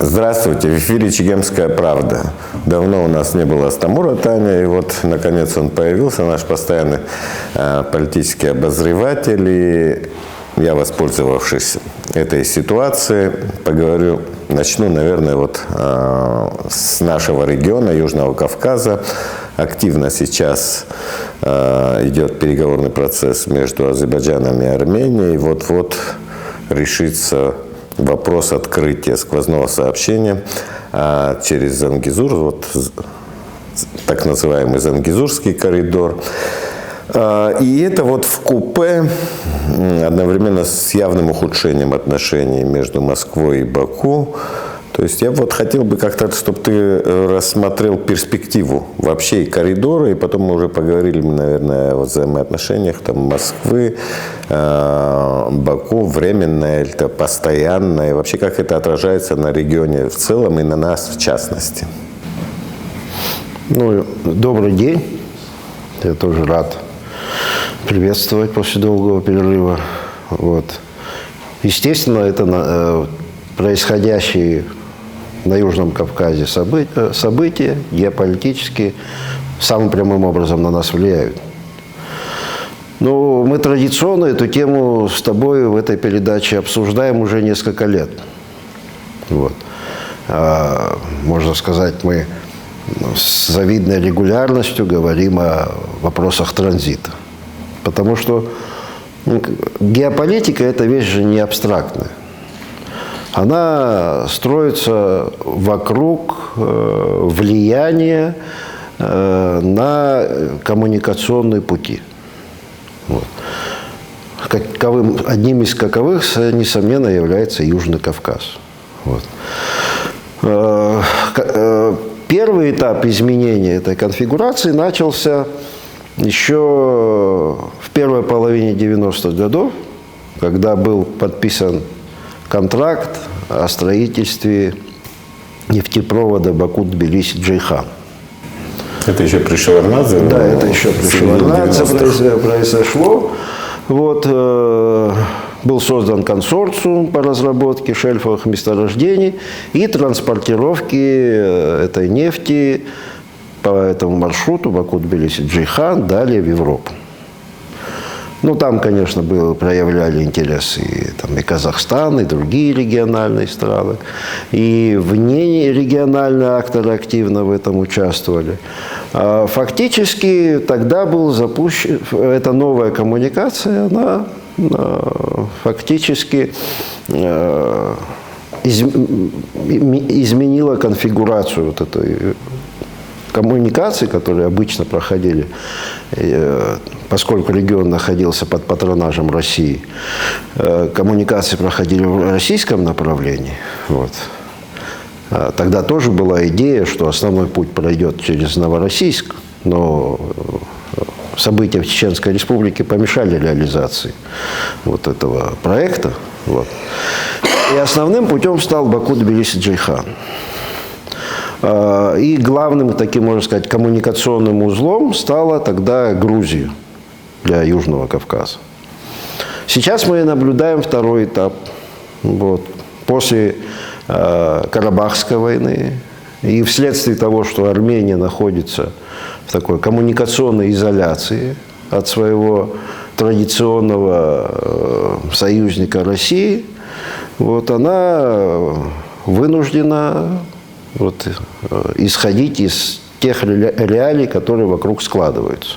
Здравствуйте, в эфире «Чегемская правда». Давно у нас не было Астамура Таня, и вот, наконец, он появился, наш постоянный политический обозреватель. И я, воспользовавшись этой ситуацией, начну, наверное, вот с нашего региона, Южного Кавказа. Активно сейчас идет переговорный процесс между Азербайджаном и Арменией. Вот-вот решится вопрос открытия сквозного сообщения через Зангезур, вот так называемый Зангезурский коридор. И это вот вкупе одновременно с явным ухудшением отношений между Москвой и Баку. То есть я вот хотел бы как-то, чтобы ты рассмотрел перспективу вообще и коридора, и потом мы уже поговорили, наверное, о взаимоотношениях там Москвы, Баку, временное или постоянное, и вообще как это отражается на регионе в целом и на нас в частности. Добрый день. Я тоже рад приветствовать после долгого перерыва. Естественно, это происходящие на Южном Кавказе события геополитические самым прямым образом на нас влияют. Мы традиционно эту тему с тобой в этой передаче обсуждаем уже несколько лет. Можно сказать, мы с завидной регулярностью говорим о вопросах транзита. Потому что геополитика – это вещь же не абстрактная. Она строится вокруг влияния на коммуникационные пути. Одним из каковых, несомненно, является Южный Кавказ. Первый этап изменения этой конфигурации начался еще в первой половине 90-х годов, когда был подписан контракт о строительстве нефтепровода Баку-Тбилиси-Джейхан. Это еще при Шеварднадзе? Да, это еще при Шеварднадзе произошло. Был создан консорциум по разработке шельфовых месторождений и транспортировке этой нефти по этому маршруту Баку-Тбилиси-Джейхан далее в Европу. Там, конечно, проявляли интерес и Казахстан, и другие региональные страны. И внерегиональные акторы активно в этом участвовали. Фактически тогда был запущен, эта новая коммуникация, она фактически изменила конфигурацию этой коммуникации, которые обычно проходили, поскольку регион находился под патронажем России, коммуникации проходили в российском направлении. Тогда тоже была идея, что основной путь пройдет через Новороссийск, но события в Чеченской Республике помешали реализации этого проекта. И основным путем стал Баку-Тбилиси-Джейхан. И главным таким, можно сказать, коммуникационным узлом стала тогда Грузия для Южного Кавказа. Сейчас мы наблюдаем второй этап. После Карабахской войны и вследствие того, что Армения находится в такой коммуникационной изоляции от своего традиционного союзника России, она вынуждена исходить из тех реалий, которые вокруг складываются.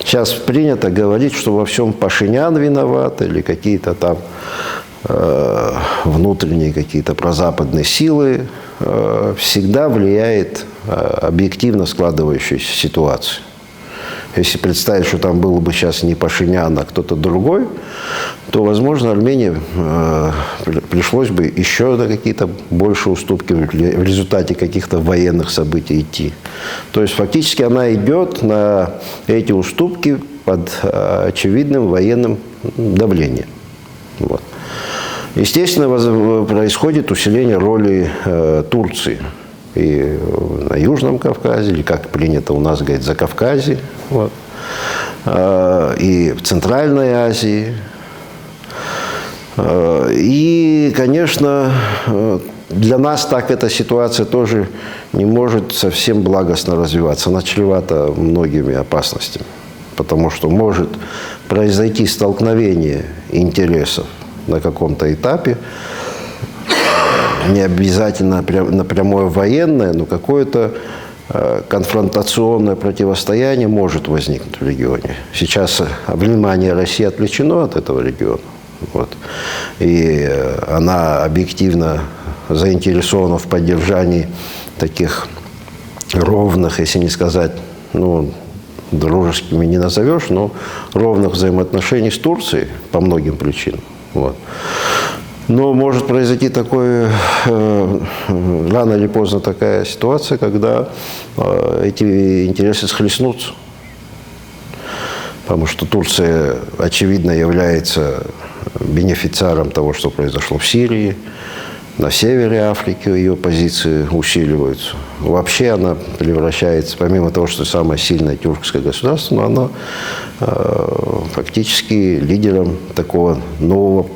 Сейчас принято говорить, что во всем Пашинян виноват или какие-то там внутренние какие-то прозападные силы. Всегда влияет объективно складывающаяся ситуация. Если представить, что там был бы сейчас не Пашинян, а кто-то другой, то, возможно, Армении пришлось бы еще на какие-то большие уступки в результате каких-то военных событий идти. То есть, фактически, она идет на эти уступки под очевидным военным давлением. Естественно, происходит усиление роли Турции и на Южном Кавказе, или, как принято у нас говорить, Закавказье, и в Центральной Азии. И, конечно, для нас так эта ситуация тоже не может совсем благостно развиваться. Она чревата многими опасностями, потому что может произойти столкновение интересов на каком-то этапе, не обязательно напрямую военное, но какое-то конфронтационное противостояние может возникнуть в регионе. Сейчас внимание России отвлечено от этого региона. Вот. И она объективно заинтересована в поддержании таких ровных, если не сказать, ну, дружескими не назовешь, но ровных взаимоотношений с Турцией по многим причинам. Вот. Но может произойти такое, рано или поздно такая ситуация, когда эти интересы схлестнутся. Потому что Турция, очевидно, является бенефициаром того, что произошло в Сирии. На севере Африки ее позиции усиливаются. Вообще она превращается, помимо того, что самое сильное тюркское государство, но она фактически лидером такого нового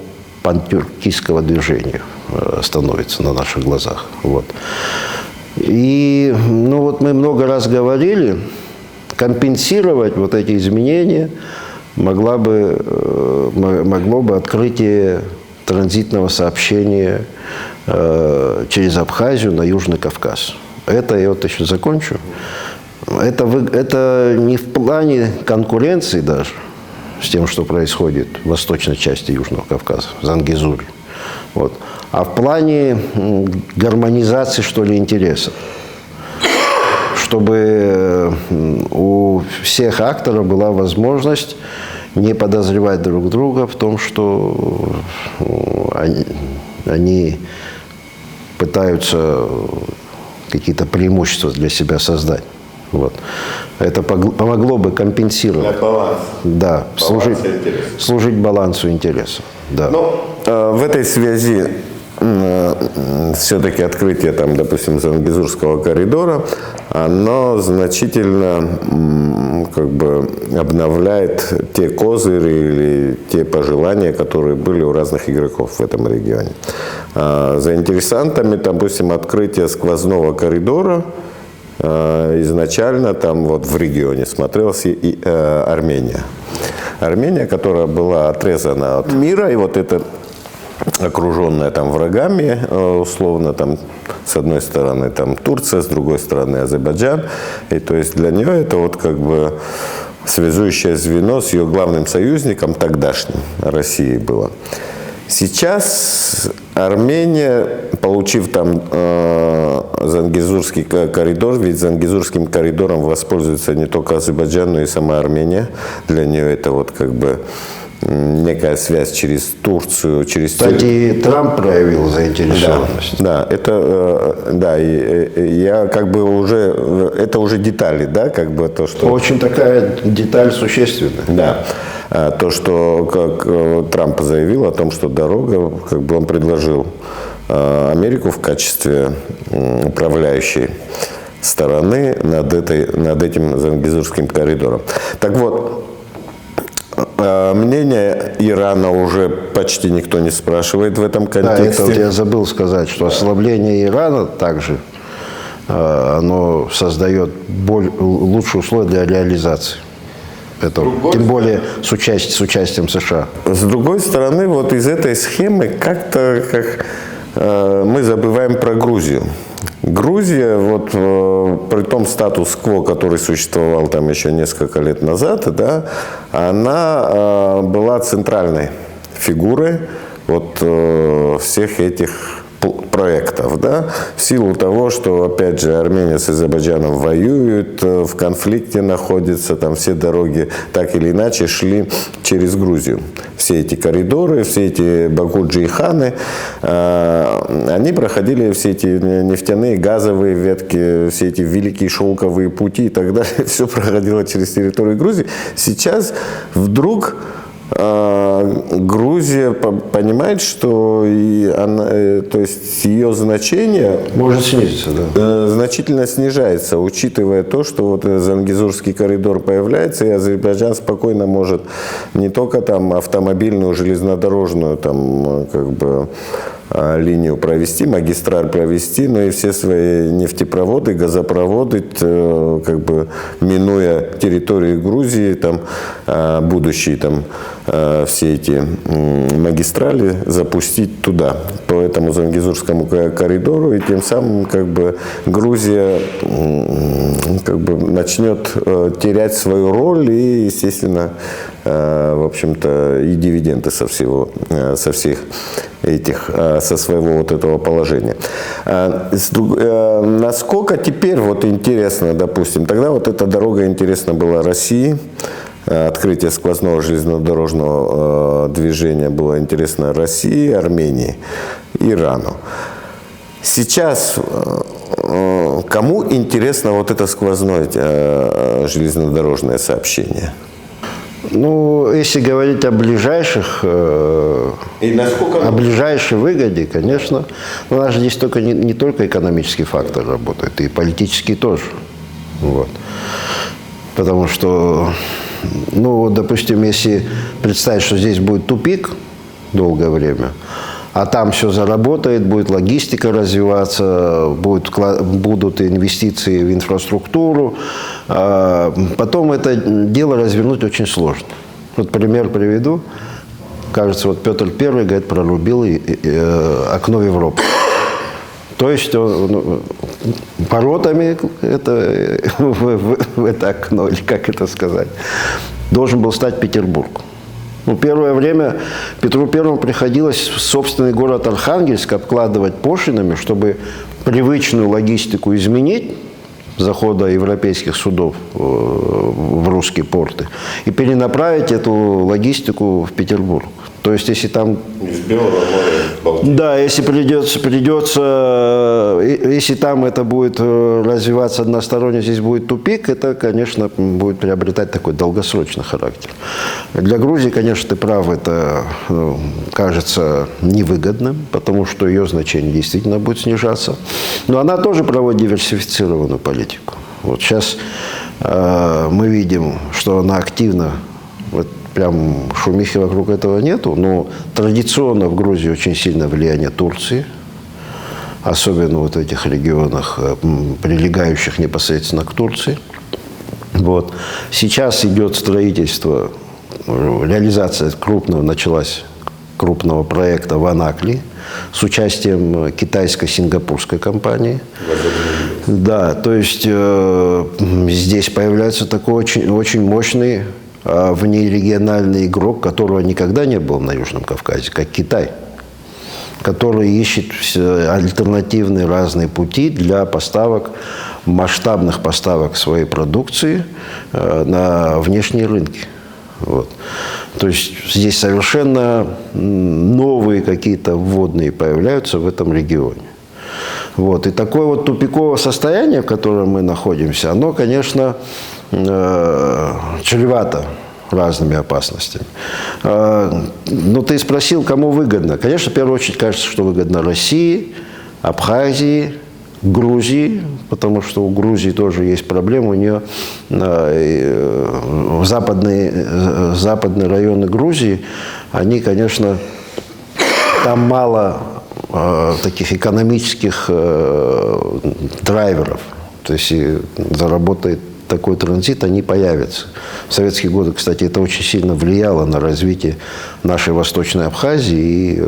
пантюркистского движения становится на наших глазах. Вот. И ну, вот мы много раз говорили, компенсировать вот эти изменения могло бы открытие транзитного сообщения через Абхазию на Южный Кавказ. Это я вот еще закончу. Это не в плане конкуренции даже с тем, что происходит в восточной части Южного Кавказа, в Зангезуре. Вот. А в плане гармонизации, что ли, интересов. Чтобы у всех акторов была возможность не подозревать друг друга в том, что они пытаются какие-то преимущества для себя создать. Вот. Это помогло бы компенсировать. Для баланса. Да, служить балансу интересов. Да. Но в этой связи все-таки открытие, там, допустим, Зангезурского коридора, оно значительно как бы обновляет те козыри или те пожелания, которые были у разных игроков в этом регионе. За интересантами, допустим, открытие сквозного коридора изначально там вот в регионе смотрелась и Армения. Армения, которая была отрезана от мира, и вот это окруженная там врагами, условно, там с одной стороны там Турция, с другой стороны Азербайджан, и то есть для нее это вот как бы связующее звено с ее главным союзником тогдашним, Россией было. Сейчас Армения, получив там Зангезурский коридор, ведь Зангезурским коридором воспользуется не только Азербайджан, но и сама Армения. Для нее это вот как бы некая связь через Турцию, через... Кстати, Трамп проявил заинтересованность. Да, это, да, я как бы уже, это уже детали, да, как бы то, что... Очень такая деталь существенная. Да, то, что как Трамп заявил о том, что дорога, как бы он предложил Америку в качестве управляющей стороны над этим Зангезурским коридором. Так вот, мнение Ирана уже почти никто не спрашивает в этом контексте. Да, это вот я забыл сказать, что ослабление Ирана также оно создает лучшие условия для реализации. Это, тем более с участием США. С другой стороны, вот из этой схемы как-то мы забываем про Грузию. Грузия, вот при том статус-кво, который существовал там еще несколько лет назад, да, она была центральной фигурой вот всех этих проектов, да, в силу того, что, опять же, Армения с Азербайджаном воюют, в конфликте находятся, там все дороги так или иначе шли через Грузию. Все эти коридоры, все эти Баку-Джейханы, они проходили все эти нефтяные, газовые ветки, все эти великие шелковые пути и так далее, все проходило через территорию Грузии. Сейчас вдруг Грузия понимает, что то есть ее значение может снизиться, да. Значительно снижается, учитывая то, что вот Зангезурский коридор появляется, и Азербайджан спокойно может не только там автомобильную, железнодорожную там как бы линию провести, магистраль провести, но и все свои нефтепроводы, газопроводы, как бы минуя территории Грузии, там, будущие там, все эти магистрали запустить туда, по этому Зангезурскому коридору, и тем самым как бы Грузия как бы начнет терять свою роль и, естественно, в общем-то, и дивиденды со всех этих, со своего вот этого положения. Насколько теперь вот интересно, допустим, тогда вот эта дорога интересна была России, открытие сквозного железнодорожного движения было интересно России, Армении, Ирану. Сейчас кому интересно вот это сквозное железнодорожное сообщение? Ну, если говорить о ближайших, о ближайшей выгоде, конечно, у нас же здесь только не только экономический фактор работает, и политический тоже. Вот. Потому что, ну, допустим, если представить, что здесь будет тупик долгое время, а там все заработает, будет логистика развиваться, будут инвестиции в инфраструктуру. Потом это дело развернуть очень сложно. Вот пример приведу. Кажется, вот Петр I, говорит, прорубил окно в Европу. То есть поротами в это окно, или как это сказать, должен был стать Петербург. Ну, первое время Петру Первому приходилось собственный город Архангельск обкладывать пошлинами, чтобы привычную логистику изменить, захода европейских судов в русские порты, и перенаправить эту логистику в Петербург. То есть, если там... Из Белого моря. Да, если если там это будет развиваться односторонне, здесь будет тупик, это, конечно, будет приобретать такой долгосрочный характер. Для Грузии, конечно, ты прав, это кажется невыгодным, потому что ее значение действительно будет снижаться. Но она тоже проводит диверсифицированную политику. Вот сейчас мы видим, что она активно... Прям шумихи вокруг этого нету, но традиционно в Грузии очень сильное влияние Турции, особенно вот в этих регионах, прилегающих непосредственно к Турции. Вот. Сейчас идет строительство, реализация началась крупного проекта в Анакли с участием китайско-сингапурской компании. Да, то есть здесь появляется такой очень, очень мощный внерегиональный игрок, которого никогда не было на Южном Кавказе, как Китай, который ищет альтернативные разные пути для масштабных поставок своей продукции на внешние рынки. Вот. То есть здесь совершенно новые какие-то вводные появляются в этом регионе. Вот. И такое вот тупиковое состояние, в котором мы находимся, оно, конечно, чревато разными опасностями. Но ты спросил, кому выгодно. Конечно, в первую очередь кажется, что выгодно России, Абхазии, Грузии, потому что у Грузии тоже есть проблемы. У нее западные районы Грузии, они, конечно, там мало таких экономических драйверов. То есть, если заработает такой транзит, они появятся. В советские годы, кстати, это очень сильно влияло на развитие нашей Восточной Абхазии и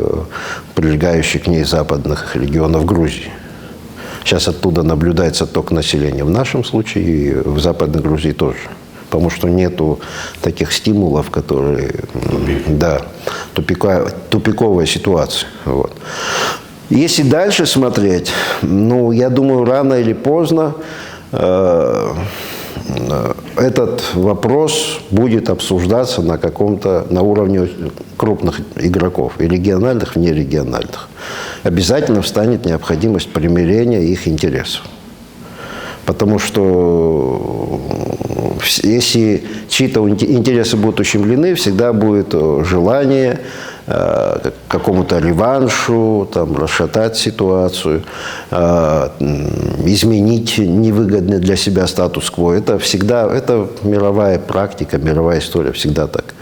прилегающих к ней западных регионов Грузии. Сейчас оттуда наблюдается отток населения в нашем случае и в Западной Грузии тоже. Потому что нету таких стимулов, которые... Да, тупиковая ситуация. Вот. Если дальше смотреть, ну, я думаю, рано или поздно этот вопрос будет обсуждаться на уровне крупных игроков, и региональных, и нерегиональных. Обязательно встанет необходимость примирения их интересов. Потому что если чьи-то интересы будут ущемлены, всегда будет желание к какому-то реваншу, там, расшатать ситуацию, изменить невыгодный для себя статус-кво. Это всегда, это мировая практика, мировая история, всегда так.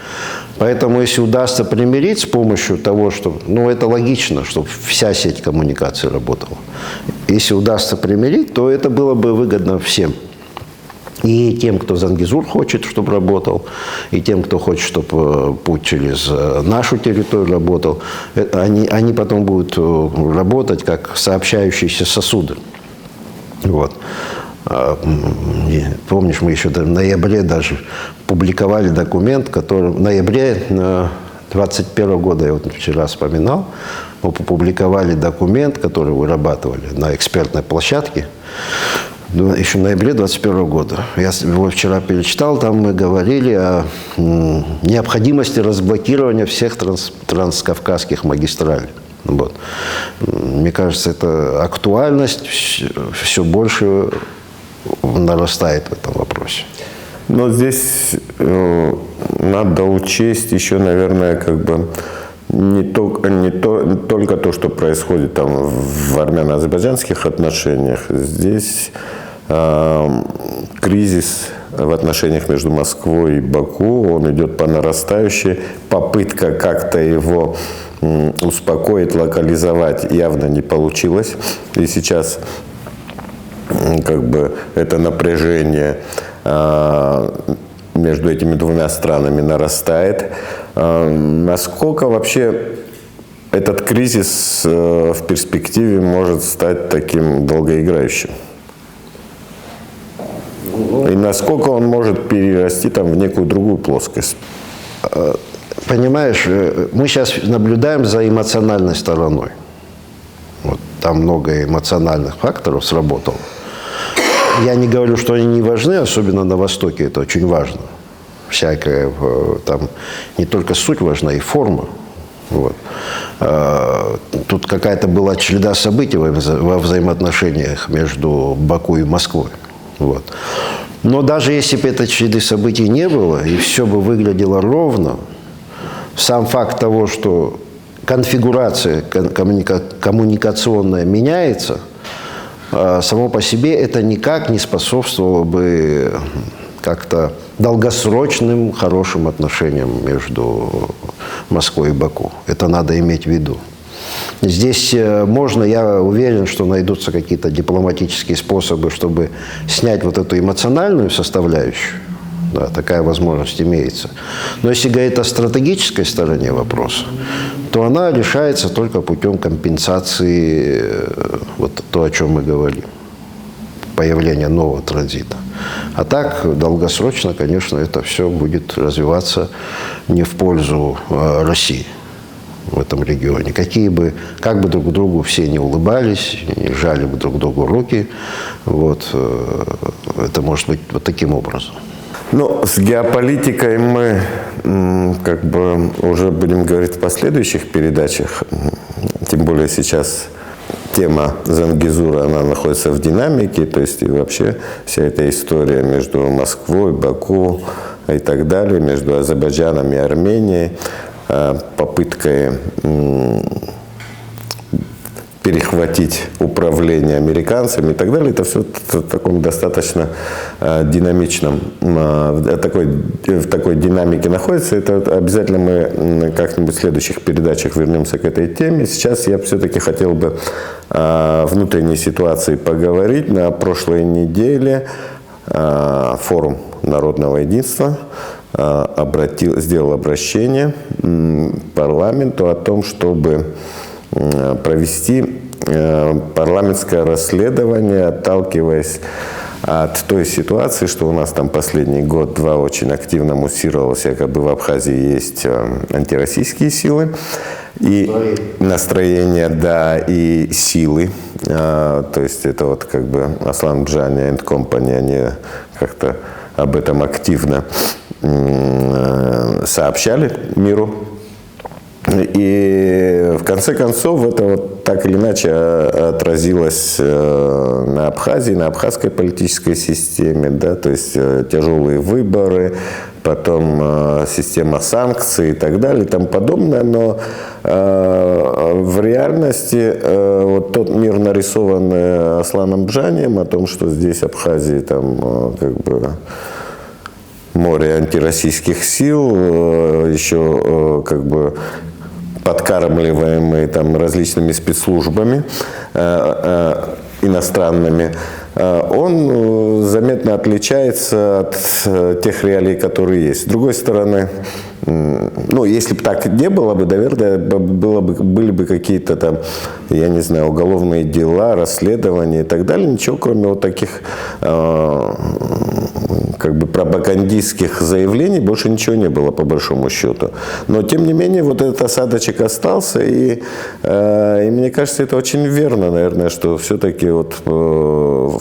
Поэтому, если удастся примирить с помощью того, что, ну, это логично, чтобы вся сеть коммуникаций работала. Если удастся примирить, то это было бы выгодно всем. И тем, кто Зангезур хочет, чтобы работал, и тем, кто хочет, чтобы путь через нашу территорию работал, они потом будут работать как сообщающиеся сосуды. Вот. Помнишь, мы еще в ноябре даже публиковали документ, который в ноябре 2021 года, я вот вчера вспоминал, мы опубликовали документ, который вырабатывали на экспертной площадке, еще в ноябре 2021 года. Я его вчера перечитал, там мы говорили о необходимости разблокирования всех транскавказских магистралей. Вот. Мне кажется, эта актуальность все больше нарастает в этом вопросе. Но здесь надо учесть еще, наверное, как бы не только то, что происходит там в армяно-азербайджанских отношениях. Здесь кризис в отношениях между Москвой и Баку, он идет по нарастающей. Попытка как-то его успокоить, локализовать явно не получилось. И сейчас как бы это напряжение между этими двумя странами нарастает. Насколько вообще этот кризис в перспективе может стать таким долгоиграющим? И насколько он может перерасти там в некую другую плоскость? Понимаешь, мы сейчас наблюдаем за эмоциональной стороной. Вот, там много эмоциональных факторов сработало. Я не говорю, что они не важны, особенно на Востоке это очень важно. Всякая там не только суть важна, и форма. Вот. Тут какая-то была череда событий во взаимоотношениях между Баку и Москвой. Вот. Но даже если бы этой череды событий не было, и все бы выглядело ровно, сам факт того, что конфигурация коммуникационная меняется, само по себе это никак не способствовало бы как-то долгосрочным хорошим отношениям между Москвой и Баку. Это надо иметь в виду. Здесь можно, я уверен, что найдутся какие-то дипломатические способы, чтобы снять вот эту эмоциональную составляющую. Да, такая возможность имеется. Но если говорить о стратегической стороне вопроса, то она решается только путем компенсации, вот то, о чем мы говорим, появления нового транзита. А так, долгосрочно, конечно, это все будет развиваться не в пользу России в этом регионе. Как бы друг другу все не улыбались, не жали бы друг другу руки, вот, это может быть вот таким образом. Ну, с геополитикой мы как бы уже будем говорить в последующих передачах, тем более сейчас тема Зангезура, она находится в динамике, то есть и вообще вся эта история между Москвой, Баку и так далее, между Азербайджаном и Арменией, попыткой перехватить управление американцами и так далее, это все в таком достаточно динамичном, в такой динамике находится. Это обязательно мы как-нибудь в следующих передачах вернемся к этой теме. Сейчас я все-таки хотел бы о внутренней ситуации поговорить. На прошлой неделе форум Народного единства сделал обращение парламенту о том, чтобы провести парламентское расследование, отталкиваясь от той ситуации, что у нас там последний год-два очень активно муссировалось, якобы в Абхазии есть антироссийские силы и настроения, да, и силы. То есть это вот как бы Аслан Джани and Company, они как-то об этом активно сообщали миру. И в конце концов это вот так или иначе отразилось на Абхазии, на абхазской политической системе, да, то есть тяжелые выборы, потом система санкций и так далее и тому подобное, но в реальности вот тот мир, нарисованный Асланом Джанием, о том, что здесь Абхазии там как бы море антироссийских сил, еще как бы подкармливаемые там различными спецслужбами иностранными, он заметно отличается от тех реалий, которые есть. С другой стороны, ну, если бы так не было бы, наверное, были бы какие-то там, я не знаю, уголовные дела, расследования и так далее. Ничего, кроме вот таких как бы пропагандистских заявлений, больше ничего не было, по большому счету. Но, тем не менее, вот этот осадочек остался, и мне кажется, это очень верно, наверное, что все-таки вот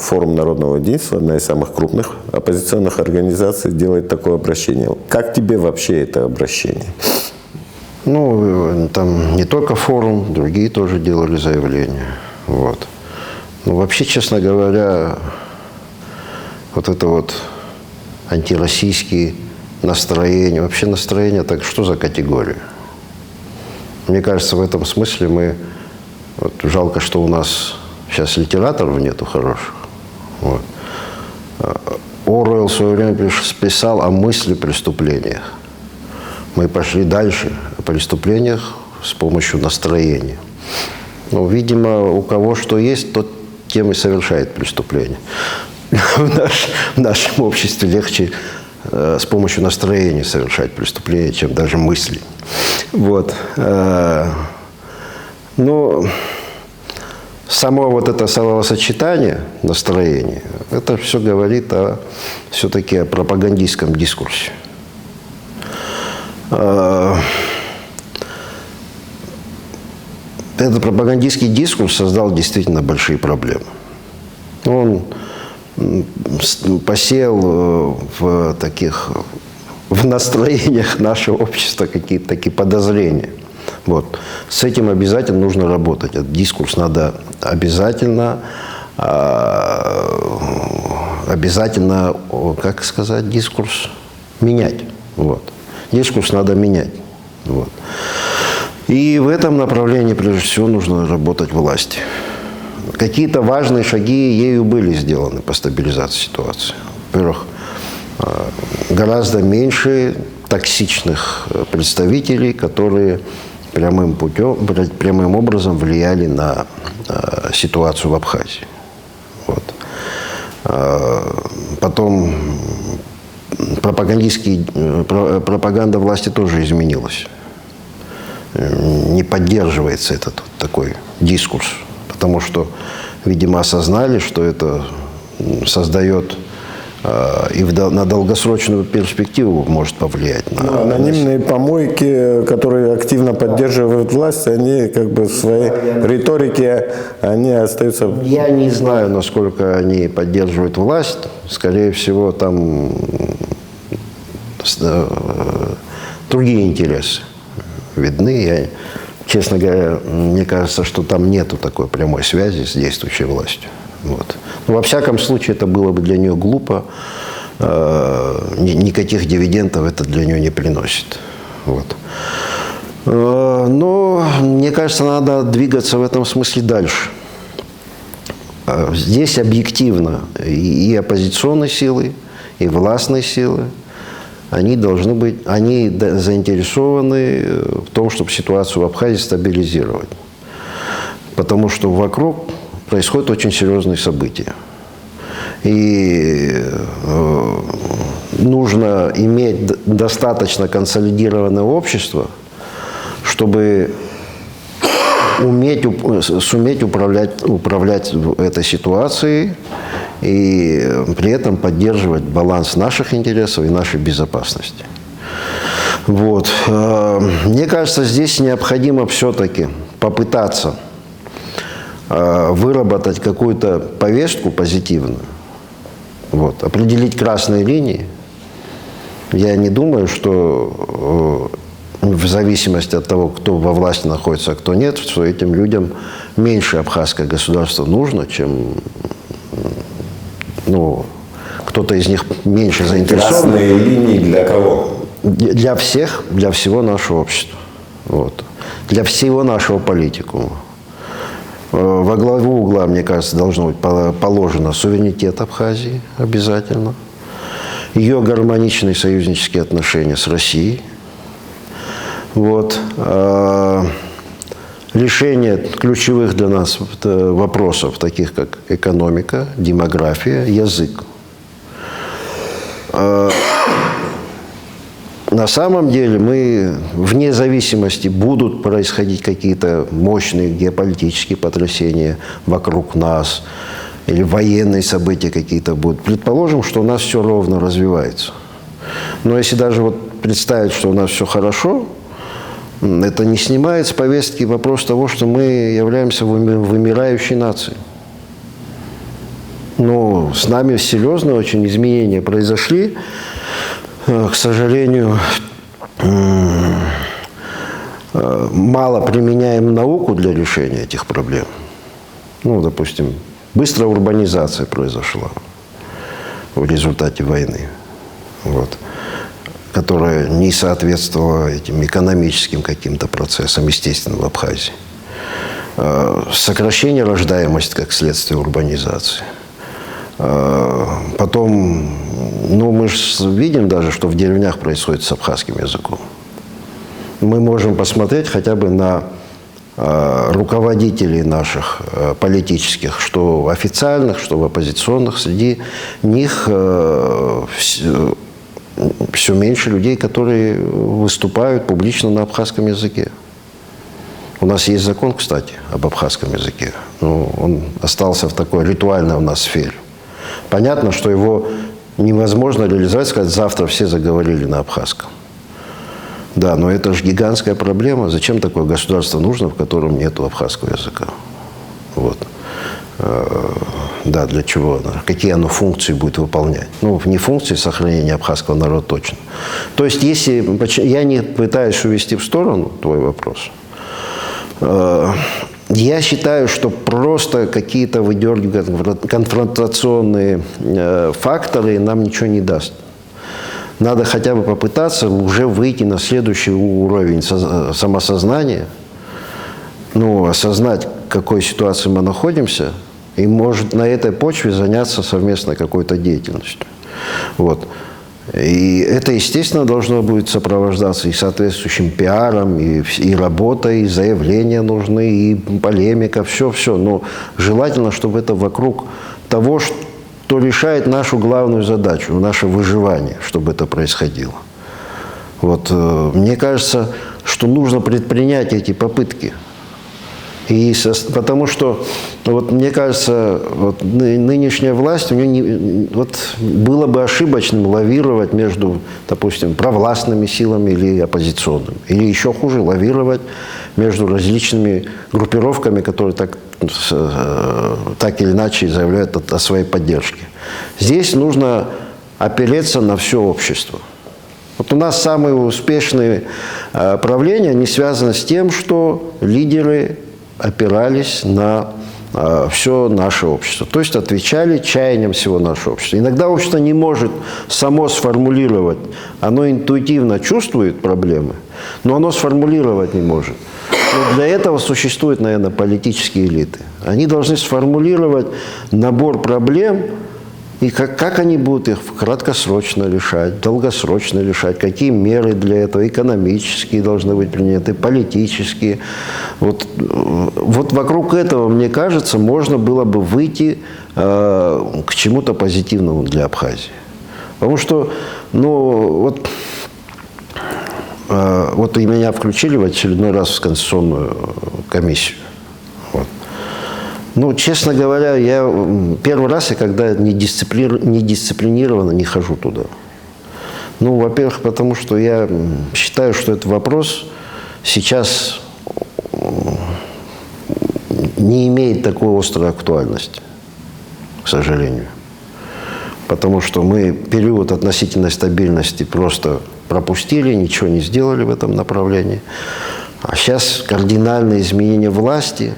Форум Народного единства, одна из самых крупных оппозиционных организаций, делает такое обращение. Как тебе вообще это обращение? Ну, там не только форум, другие тоже делали заявления. Вот. Ну, вообще, честно говоря, вот это вот антироссийские настроения, вообще настроения, так что за категория? Мне кажется, в этом смысле мы, вот, жалко, что у нас сейчас литераторов нету хороших. Вот. Оруэлл в свое время писал о мысли преступлениях. Мы пошли дальше о преступлениях с помощью настроения. Ну, видимо, у кого что есть, тот тем и совершает преступление. В нашем обществе легче с помощью настроения совершать преступления, чем даже мысли. Вот. Но само вот это словосочетание настроения, это все говорит все-таки о пропагандистском дискурсе. Этот пропагандистский дискурс создал действительно большие проблемы. Он посеял в настроениях нашего общества какие-то такие подозрения. Вот. С этим обязательно нужно работать. Этот дискурс надо обязательно, как сказать, дискурс менять. Вот. Дискурс надо менять. Вот. И в этом направлении, прежде всего, нужно работать власти. Какие-то важные шаги ею были сделаны по стабилизации ситуации. Во-первых, гораздо меньше токсичных представителей, которые прямым образом влияли на ситуацию в Абхазии. Вот. Потом пропаганда власти тоже изменилась. Не поддерживается этот вот такой дискурс, потому что, видимо, осознали, что это создает и на долгосрочную перспективу может повлиять. Анонимные помойки, которые активно поддерживают власть, они как бы в своей риторике, они остаются... Я не знаю, насколько они поддерживают власть. Скорее всего, там другие интересы видны. Честно говоря, мне кажется, что там нету такой прямой связи с действующей властью. Вот. Но во всяком случае, это было бы для нее глупо. Никаких дивидендов это для нее не приносит. Вот. Но, мне кажется, надо двигаться в этом смысле дальше. Здесь объективно и оппозиционные силы, и властные силы, они заинтересованы в том, чтобы ситуацию в Абхазии стабилизировать. Потому что вокруг происходят очень серьезные события. И нужно иметь достаточно консолидированное общество, чтобы суметь управлять этой ситуацией и при этом поддерживать баланс наших интересов и нашей безопасности. Вот. Мне кажется, здесь необходимо все-таки попытаться выработать какую-то повестку позитивную, вот, определить красные линии. Я не думаю, что в зависимости от того, кто во власти находится, а кто нет, что этим людям меньше абхазское государство нужно, чем кто-то из них меньше заинтересован. Красные линии для кого? Для всех, для всего нашего общества. Вот. Для всего нашего политикума. Во главу угла, мне кажется, должно быть положено суверенитет Абхазии обязательно. Ее гармоничные союзнические отношения с Россией. Вот. Решение ключевых для нас вопросов, таких как экономика, демография, язык. На самом деле мы, вне зависимости, будут происходить какие-то мощные геополитические потрясения вокруг нас, или военные события какие-то будут. Предположим, что у нас все ровно развивается. Но если даже вот представить, что у нас все хорошо, это не снимает с повестки вопрос того, что мы являемся вымирающей нацией. Но с нами серьезные очень изменения произошли. К сожалению, мало применяем науку для решения этих проблем. Допустим, быстрая урбанизация произошла в результате войны, которая не соответствовала этим экономическим каким-то процессам, естественно, в Абхазии. Сокращение рождаемости как следствие урбанизации. Потом, мы же видим даже, что в деревнях происходит с абхазским языком. Мы можем посмотреть хотя бы на руководителей наших политических, что официальных, что оппозиционных. Среди них все меньше людей, которые выступают публично на абхазском языке. У нас есть закон, кстати, об абхазском языке. Он остался в такой ритуальной у нас сфере. Понятно, что его невозможно реализовать, сказать, завтра все заговорили на абхазском. Да, но это же гигантская проблема. Зачем такое государство нужно, в котором нет абхазского языка? Да, для чего оно? Какие оно функции будет выполнять? Не функции сохранения абхазского народа точно. То есть, если я не пытаюсь увести в сторону твой вопрос, я считаю, что просто какие-то выдергивать конфронтационные факторы нам ничего не даст. Надо хотя бы попытаться уже выйти на следующий уровень самосознания, осознать, в какой ситуации мы находимся, и, может, на этой почве заняться совместной какой-то деятельностью. И это, естественно, должно будет сопровождаться и соответствующим пиаром, и работой, и заявления нужны, и полемика, все-все. Но желательно, чтобы это вокруг того, что решает нашу главную задачу, наше выживание, чтобы это происходило. Мне кажется, что нужно предпринять эти попытки. Потому что, мне кажется, нынешняя власть, у нее было бы ошибочным лавировать между, допустим, провластными силами или оппозиционными. Или еще хуже, лавировать между различными группировками, которые так или иначе заявляют о своей поддержке. Здесь нужно опереться на все общество. У нас самые успешные правления, они связаны с тем, что лидеры опирались на все наше общество. То есть отвечали чаяниям всего нашего общества. Иногда общество не может само сформулировать. Оно интуитивно чувствует проблемы, но оно сформулировать не может. Но для этого существуют, наверное, политические элиты. Они должны сформулировать набор проблем, и как они будут их краткосрочно решать, долгосрочно решать, какие меры для этого, экономические должны быть приняты, политические. Вокруг этого, мне кажется, можно было бы выйти к чему-то позитивному для Абхазии. Потому что, и меня включили в очередной раз в Конституционную комиссию. Честно говоря, я первый раз, когда недисциплинированно не хожу туда. Во-первых, потому что я считаю, что этот вопрос сейчас не имеет такой острой актуальности, к сожалению. Потому что мы период относительной стабильности просто пропустили, ничего не сделали в этом направлении. А сейчас кардинальное изменение власти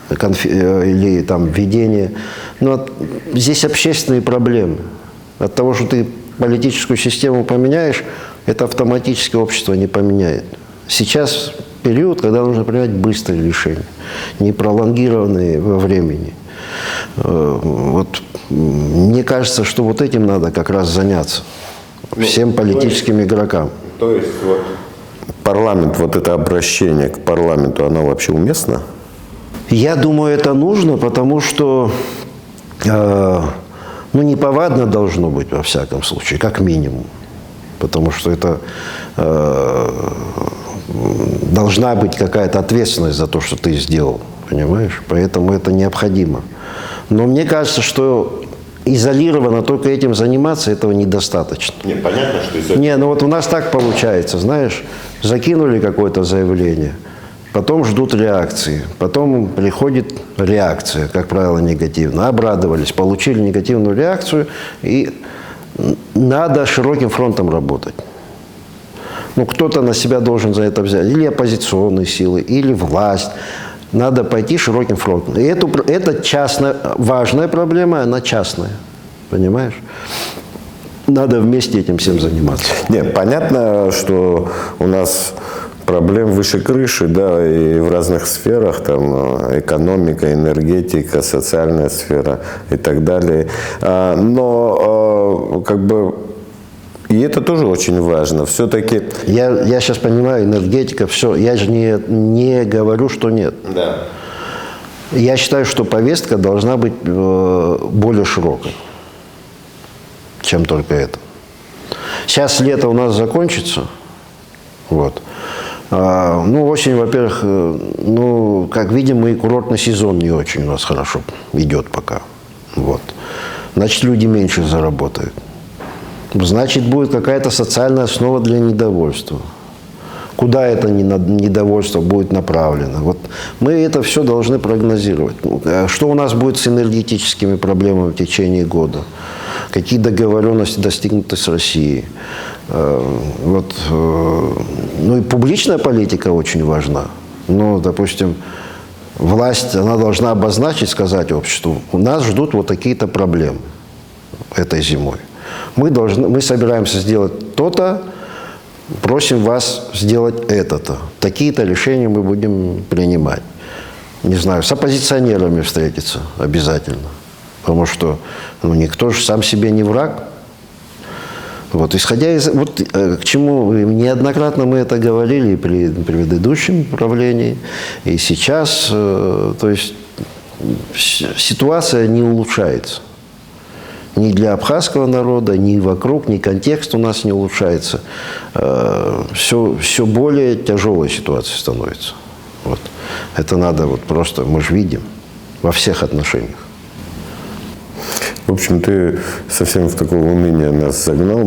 или там введение. Но здесь общественные проблемы. От того, что ты политическую систему поменяешь, это автоматически общество не поменяет. Сейчас период, когда нужно принимать быстрые решения, не пролонгированные во времени. Вот мне кажется, что вот этим надо как раз заняться всем политическим игрокам. То есть вот парламент, вот это обращение к парламенту, оно вообще уместно? Я думаю, это нужно, потому что неповадно должно быть, во всяком случае, как минимум. Потому что это должна быть какая-то ответственность за то, что ты сделал, понимаешь? Поэтому это необходимо. Но мне кажется, что изолированно только этим заниматься, этого недостаточно. Понятно, что изолированно. Не, вот у нас так получается, знаешь, закинули какое-то заявление, потом ждут реакции, потом приходит реакция, как правило, негативная. Обрадовались, получили негативную реакцию, и надо широким фронтом работать. Кто-то на себя должен за это взять. Или оппозиционные силы, или власть. Надо пойти широким фронтом. И это частная, важная проблема, она частная. Понимаешь? Надо вместе этим всем заниматься. Нет, понятно, что у нас проблем выше крыши, да, и в разных сферах, там, экономика, энергетика, социальная сфера и так далее. Но, и это тоже очень важно. Все-таки... Я сейчас понимаю, энергетика, все. Я же не говорю, что нет. Да. Я считаю, что повестка должна быть более широкой, чем только это. Сейчас лето у нас закончится. Вот. Осень, во-первых, как видим, и курортный сезон не очень у нас хорошо идет пока. Вот. Значит, люди меньше заработают. Значит, будет какая-то социальная основа для недовольства. Куда это недовольство будет направлено? Вот мы это все должны прогнозировать. Что у нас будет с энергетическими проблемами в течение года? Какие договоренности достигнуты с Россией? И публичная политика очень важна. Допустим, власть, она должна обозначить, сказать обществу, у нас ждут вот такие-то проблемы этой зимой. Мы собираемся сделать то-то, просим вас сделать это-то. Такие-то решения мы будем принимать. Не знаю, с оппозиционерами встретиться обязательно. Потому что никто же сам себе не враг. Вот, исходя из... к чему неоднократно мы это говорили при предыдущем правлении, и сейчас, то есть ситуация не улучшается. Ни для абхазского народа, ни вокруг, ни контекст у нас не улучшается. Все более тяжелая ситуация становится. Вот. Это надо просто, мы же видим, во всех отношениях. В общем, ты совсем в такое уныние нас загнал.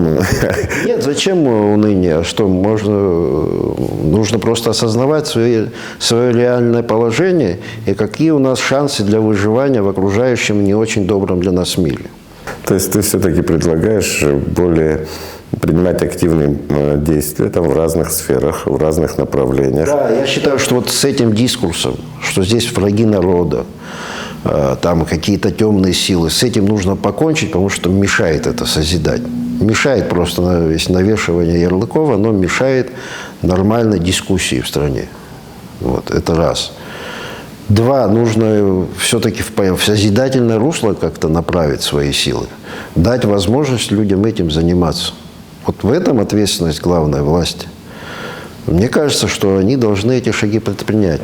Нет, зачем уныние? Что, нужно просто осознавать свое реальное положение и какие у нас шансы для выживания в окружающем не очень добром для нас мире. То есть ты все-таки предлагаешь более принимать активные действия там, в разных сферах, в разных направлениях. Да, я считаю, что вот с этим дискурсом, что здесь враги народа, там какие-то темные силы, с этим нужно покончить, потому что мешает это созидать. Мешает просто навешивание ярлыков, оно мешает нормальной дискуссии в стране. Вот, это раз. Два, нужно все-таки в созидательное русло как-то направить свои силы. Дать возможность людям этим заниматься. Вот в этом ответственность главной власти. Мне кажется, что они должны эти шаги предпринять.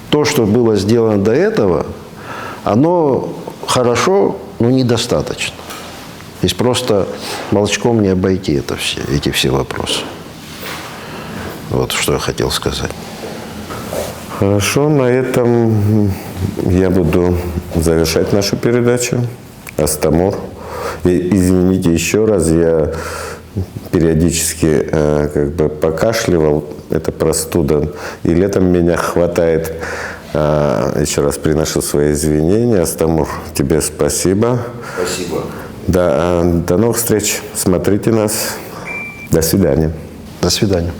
То, что было сделано до этого, оно хорошо, но недостаточно. Здесь просто молчком не обойти эти все вопросы. Вот что я хотел сказать. Хорошо, на этом я буду завершать нашу передачу. Астамур. И, извините еще раз, я периодически покашливал, это простуда, и летом меня хватает. Еще раз приношу свои извинения. Астамур, тебе спасибо. Спасибо. Да, до новых встреч. Смотрите нас. До свидания. До свидания.